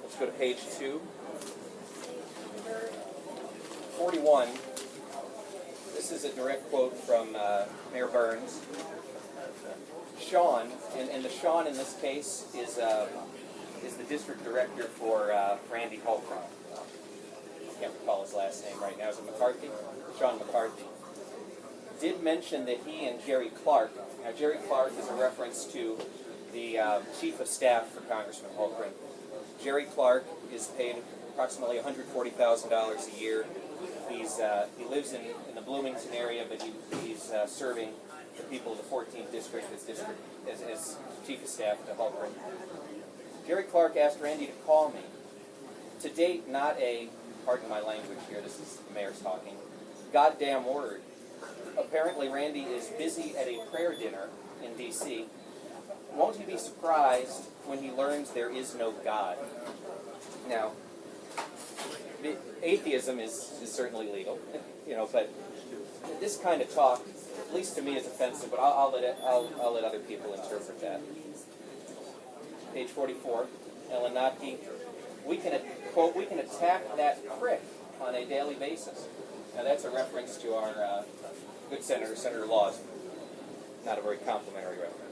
Let's go to page 2. 41. This is a direct quote from Mayor Burns. Sean, and the Sean in this case is the district director for Randy Holcroft. I can't recall his last name right now. Is it McCarthy? Sean McCarthy. Did mention that he and Jerry Clark, now Jerry Clark is a reference to the chief of staff for Congressman Holcroft. Jerry Clark is paid approximately $140,000 a year. He lives in the Bloomington area, but he's serving the people of the 14th district as chief of staff to Holcroft. Jerry Clark asked Randy to call me. To date, not a, pardon my language here, this is the mayor's talking, goddamn word. Apparently Randy is busy at a prayer dinner in D.C. Won't he be surprised when he learns there is no God? Now, atheism is certainly legal, but this kind of talk, at least to me, is offensive, but I'll let other people interpret that. Page 44, Ellen Notke, quote, we can attack that prick on a daily basis. Now that's a reference to our good Senator Lawson. Not a very complimentary reference.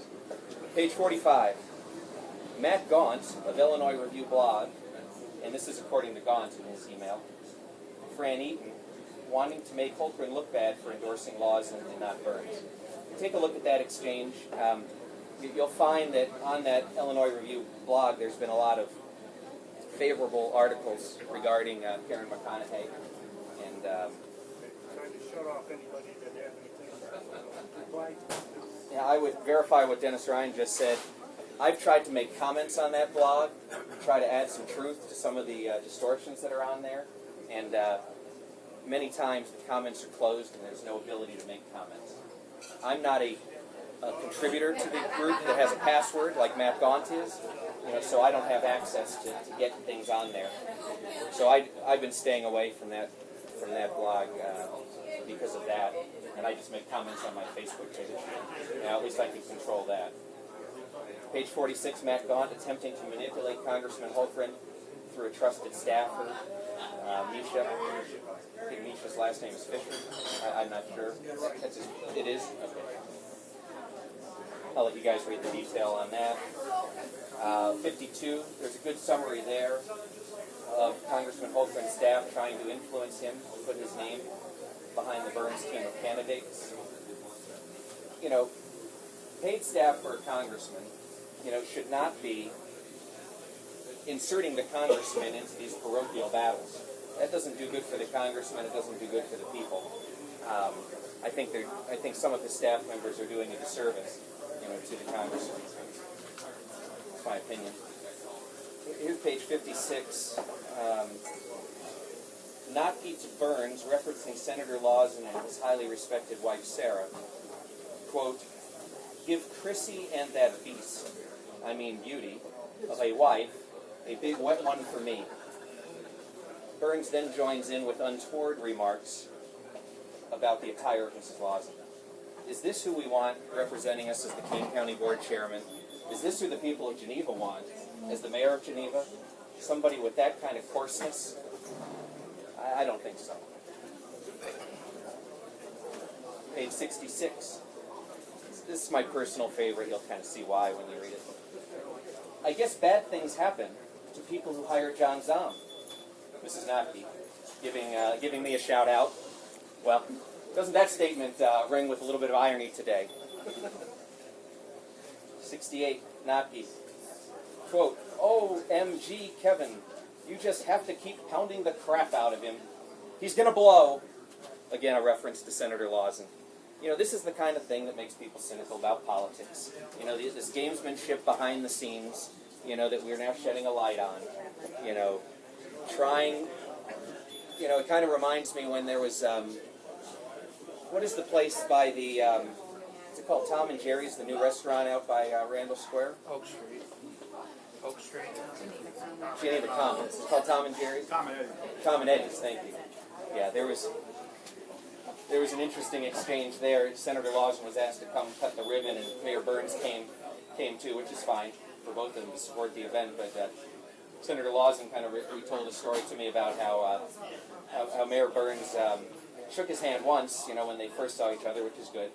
Page 45, Matt Gaunt of Illinois Review blog, and this is according to Gaunt in his email, Fran Eaton, wanting to make Holcroft look bad for endorsing laws and not Burns. Take a look at that exchange. You'll find that on that Illinois Review blog there's been a lot of favorable articles regarding Karen McConaughey. And trying to shut off anybody that had anything. Yeah, I would verify what Dennis Ryan just said. I've tried to make comments on that blog, try to add some truth to some of the distortions that are on there, and many times the comments are closed and there's no ability to make comments. I'm not a contributor to the group that has a password like Matt Gaunt is, so I don't have access to get things on there. So I've been staying away from that blog because of that, and I just make comments on my Facebook page. Now, at least I can control that. Page 46, Matt Gaunt attempting to manipulate Congressman Holcroft through a trusted staffer, Misha. I think Misha's last name is Fisher. I'm not sure. It is? Okay. I'll let you guys read the detail on that. 52, there's a good summary there of Congressman Holcroft's staff trying to influence him to put his name behind the Burns team of candidates. Paid staff for a congressman, should not be inserting the congressman into these parochial battles. That doesn't do good for the congressman. It doesn't do good for the people. I think some of his staff members are doing a disservice, to the congressman. That's my opinion. Here's page 56. Notke to Burns, referencing Senator Lawson and his highly respected wife Sarah. Quote, give Chrissy and that beast, I mean beauty, of a wife, a big wet one for me. Burns then joins in with untoward remarks about the attire of Mrs. Lawson. Is this who we want representing us as the Kane County Board Chairman? Is this who the people of Geneva want as the mayor of Geneva? Somebody with that kind of coarseness? I don't think so. Page 66. This is my personal favorite. You'll kind of see why when you read it. I guess bad things happen to people who hire John Zahm. Mrs. Notke, giving me a shout out. Well, doesn't that statement ring with a little bit of irony today? 68, Notke. Quote, OMG, Kevin, you just have to keep pounding the crap out of him. He's going to blow. Again, a reference to Senator Lawson. This is the kind of thing that makes people cynical about politics. This gamesmanship behind the scenes, that we're now shedding a light on. Trying, it kind of reminds me when there was, what is the place by the, is it called Tom and Jerry's, the new restaurant out by Randall Square? Oak Street. Geneva Commons. It's called Tom and Jerry's? Tom and Eddie's, thank you. Yeah, there was an interesting exchange there. Senator Lawson was asked to come cut the ribbon, and Mayor Burns came too, which is fine for both of them to support the event. But Senator Lawson kind of retold a story to me about how Mayor Burns shook his hand once, when they first saw each other, which is good.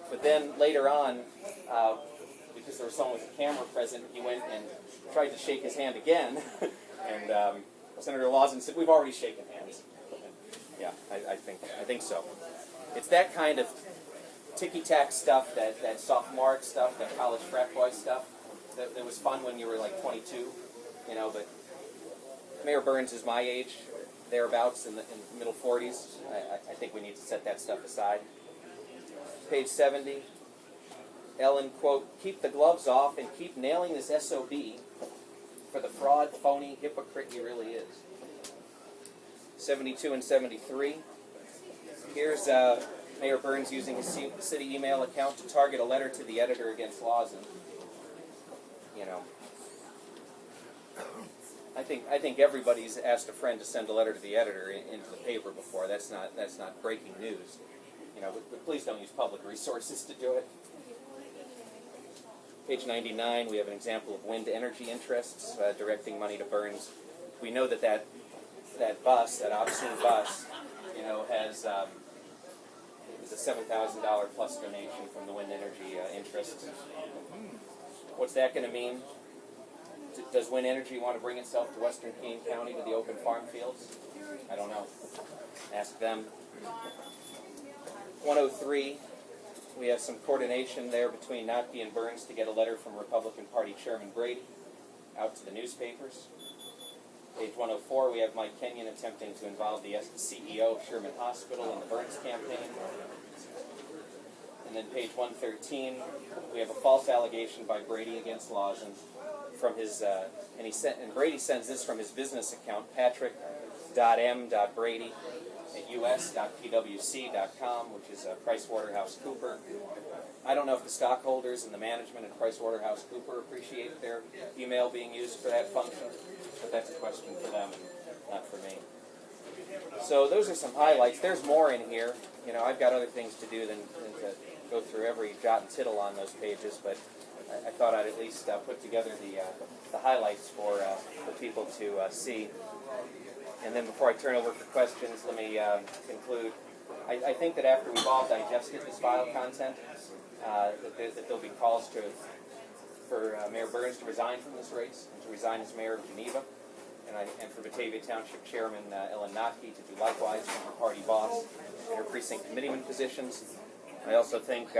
But then later on, because there was someone with a camera present, he went and tried to shake his hand again, and Senator Lawson said, "We've already shaken hands." And yeah, I think so. It's that kind of ticky-tack stuff, that sophomore stuff, that college frat boy stuff, that was fun when you were like 22, but Mayor Burns is my age, thereabouts, in the middle 40s. I think we need to set that stuff aside. Page 70, Ellen, quote, "Keep the gloves off and keep nailing this SOB for the fraud, phony, hypocrite he really is." 72 and 73, here's Mayor Burns using his city email account to target a letter to the editor against Lawson. I think everybody's asked a friend to send a letter to the editor into the paper before. That's not breaking news. But please don't use public resources to do it. Page 99, we have an example of wind energy interests directing money to Burns. We know that bus, that obscene bus, has is a $7,000 plus donation from the wind energy interests. What's that going to mean? Does wind energy want to bring itself to western Kane County to the open farm fields? I don't know. Ask them. 103, we have some coordination there between Notke and Burns to get a letter from Republican Party Chairman Brady out to the newspapers. Page 104, we have Mike Kenyon attempting to involve the CEO of Sherman Hospital in the Burns campaign. And then page 113, we have a false allegation by Brady against Lawson from his, and Brady sends this from his business account, patrick.m.brady at us.pwc.com, which is PricewaterhouseCooper. I don't know if the stockholders and the management at PricewaterhouseCooper appreciate their email being used for that function, but that's a question for them and not for me. So those are some highlights. There's more in here. I've got other things to do than to go through every jot and tittle on those pages, but I thought I'd at least put together the highlights for people to see. And then before I turn over for questions, let me conclude. I think that after we've all digested this file content, that there'll be calls for Mayor Burns to resign from this race and to resign as mayor of Geneva, and for Batavia Township Chairman Ellen Notke to do likewise from her party boss and her precinct committeeman positions. I also think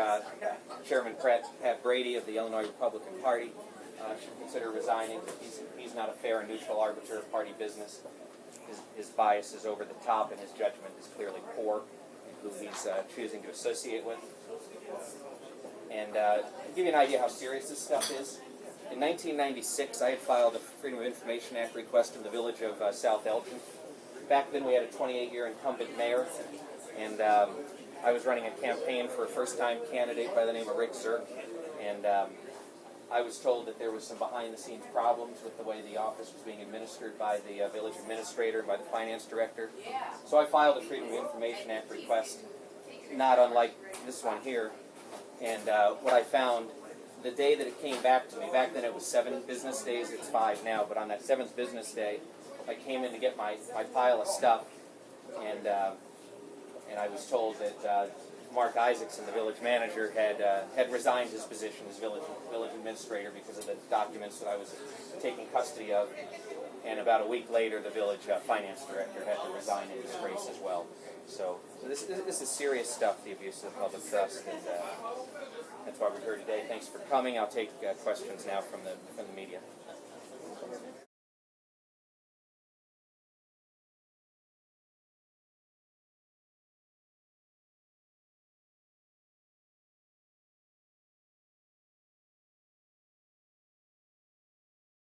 Chairman Pat Brady of the Illinois Republican Party should consider resigning. He's not a fair and neutral arbiter of party business. His bias is over the top, and his judgment is clearly poor in who he's choosing to associate with. And to give you an idea how serious this stuff is, in 1996, I had filed a Freedom of Information Act request in the village of South Elgin. Back then, we had a 28-year incumbent mayor, and I was running a campaign for a first-time candidate by the name of Rick Zerk, and I was told that there was some behind-the-scenes problems with the way the office was being administered by the village administrator and by the finance director. So I filed a Freedom of Information Act request, not unlike this one here. And what I found, the day that it came back to me, back then it was 7 business days, it's 5 now, but on that 7th business day, I came in to get my pile of stuff, and I was told that Mark Isaacson, the village manager, had resigned his position as village administrator because of the documents that I was taking custody of. And about a week later, the village finance director had to resign in disgrace as well. So this is serious stuff, the abuse of the public trust, and that's why we're here today. Thanks for coming. I'll take questions now from the media.